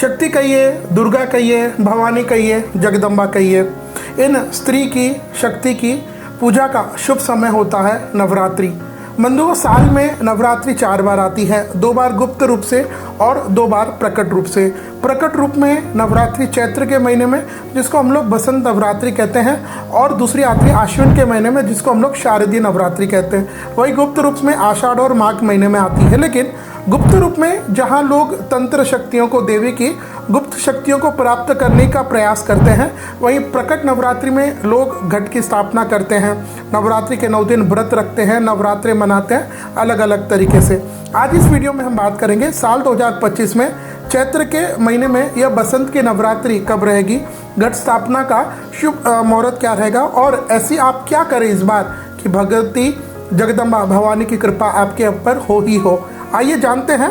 शक्ति कहिए, दुर्गा कहिए, भवानी कहिए, जगदम्बा कहिए, इन स्त्री की शक्ति की पूजा का शुभ समय होता है नवरात्रि। बंधुओं, साल में नवरात्रि 4 बार आती है, 2 बार गुप्त रूप से और 2 बार प्रकट रूप से। प्रकट रूप में नवरात्रि चैत्र के महीने में, जिसको हम लोग बसंत नवरात्रि कहते हैं, और दूसरी आती है आश्विन के महीने में, जिसको हम लोग शारदीय नवरात्रि कहते हैं। वही गुप्त रूप में आषाढ़ और माघ महीने में आती है। लेकिन गुप्त रूप में जहाँ लोग तंत्र शक्तियों को, देवी की गुप्त शक्तियों को प्राप्त करने का प्रयास करते हैं, वहीं प्रकट नवरात्रि में लोग घट की स्थापना करते हैं, नवरात्रि के 9 दिन व्रत रखते हैं, नवरात्रि मनाते हैं अलग अलग तरीके से। आज इस वीडियो में हम बात करेंगे साल 2025 में चैत्र के महीने में या बसंत की नवरात्रि कब रहेगी, घट स्थापना का शुभ मुहूर्त क्या रहेगा, और ऐसी आप क्या करें इस बार कि भगवती जगदम्बा भवानी की कृपा आपके ऊपर हो ही हो। आइए जानते हैं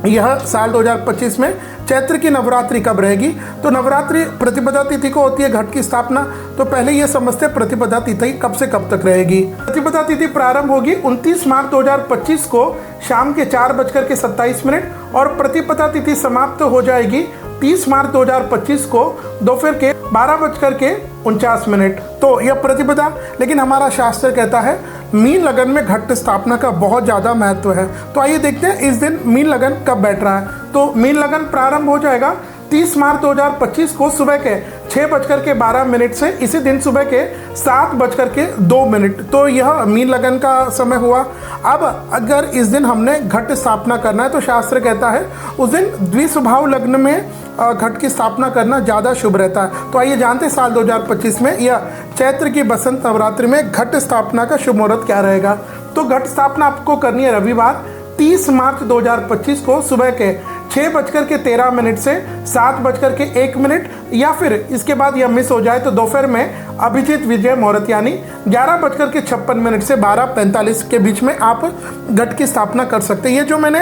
यह साल 2025 में चैत्र की नवरात्रि कब रहेगी। तो नवरात्रि प्रतिपदा तिथि को होती है घट की स्थापना। तो पहले ये समझते हैं प्रतिपदा तिथि कब से कब तक रहेगी। प्रतिपदा तिथि प्रारंभ होगी 29 मार्च 2025 को शाम के 4:27 और प्रतिपदा तिथि समाप्त हो जाएगी 30 मार्च 2025 को दोपहर के 12:49। तो यह प्रतिपदा, लेकिन हमारा शास्त्र कहता है मीन लगन में घट स्थापना का बहुत ज़्यादा महत्व है। तो आइए देखते हैं इस दिन मीन लगन कब बैठ रहा है। तो मीन लगन प्रारंभ हो जाएगा 30 मार्च 2025 को सुबह के 6:12 से इसी दिन सुबह के 7:02। तो यह मीन लगन का समय हुआ। अब अगर इस दिन हमने घट स्थापना करना है तो शास्त्र कहता है उस दिन द्विस्वभाव लग्न में घट की स्थापना करना ज़्यादा शुभ रहता है। तो आइए जानते हैं साल 2025 में या चैत्र की बसंत नवरात्रि में घट स्थापना का शुभ मुहूर्त क्या रहेगा। तो घट स्थापना आपको करनी है रविवार 30 मार्च 2025 को सुबह के 6:13 से 7:01, या फिर इसके बाद यह मिस हो जाए तो दोपहर में अभिजीत विजय मुहूर्त यानी 11:56 से 12:45 के बीच में आप घट की स्थापना कर सकते हैं। ये जो मैंने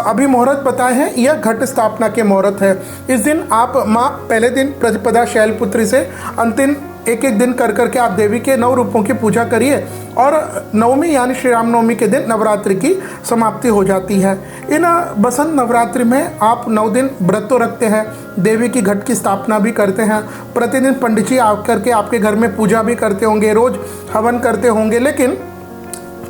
अभी मुहूर्त बताए हैं यह घट स्थापना के मुहूर्त है। इस दिन आप माँ पहले दिन प्रतिपदा शैलपुत्री से अंतिम एक दिन कर करके आप देवी के 9 रूपों की पूजा करिए, और नवमी यानी श्री राम नवमी के दिन नवरात्रि की समाप्ति हो जाती है। इन बसंत नवरात्रि में आप 9 दिन व्रत तो रखते हैं, देवी की घट की स्थापना भी करते हैं, प्रतिदिन पंडित जी आकर के आपके घर में पूजा भी करते होंगे, रोज हवन करते होंगे। लेकिन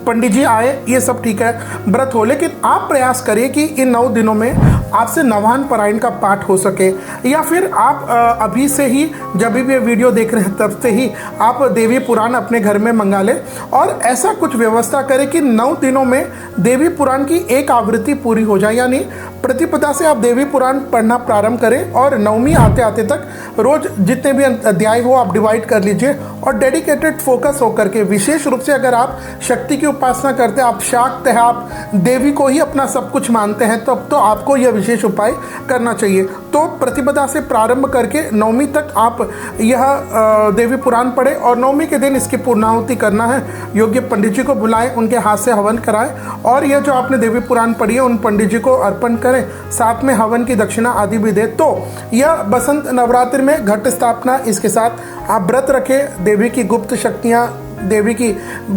पंडित जी आए ये सब ठीक है, व्रत हो, लेकिन आप प्रयास करिए कि इन 9 दिनों में आपसे नवान पारायण का पाठ हो सके, या फिर आप अभी से ही जब भी ये वीडियो देख रहे हैं तब से ही आप देवी पुराण अपने घर में मंगा लें, और ऐसा कुछ व्यवस्था करें कि 9 दिनों में देवी पुराण की एक आवृत्ति पूरी हो जाए। यानी प्रतिपदा से आप देवी पुराण पढ़ना प्रारंभ करें और नवमी आते आते तक रोज जितने भी अध्याय हो आप डिवाइड कर लीजिए, और डेडिकेटेड फोकस होकर के, विशेष रूप से अगर आप शक्ति की उपासना करते हैं, आप शाक्त हैं, आप देवी को ही अपना सब कुछ मानते हैं, तब तो आपको यह विशेष उपाय करना चाहिए। तो प्रतिपदा से प्रारंभ करके नवमी तक आप यह देवी पुराण पढ़े, और नवमी के दिन इसकी पूर्णाहुति करना है। योग्य पंडित जी को बुलाएं, उनके हाथ से हवन कराएं, और यह जो आपने देवी पुराण पढ़ी है उन पंडित जी को अर्पण करें, साथ में हवन की दक्षिणा आदि भी दे। तो यह बसंत नवरात्रि में घट स्थापना, इसके साथ आप व्रत रखें, देवी की गुप्त शक्तियाँ, देवी की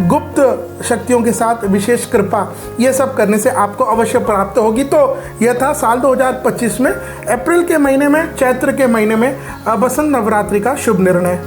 गुप्त शक्तियों के साथ विशेष कृपा, ये सब करने से आपको अवश्य प्राप्त होगी। तो यह था साल 2025 में अप्रैल के महीने में, चैत्र के महीने में बसंत नवरात्रि का शुभ निर्णय।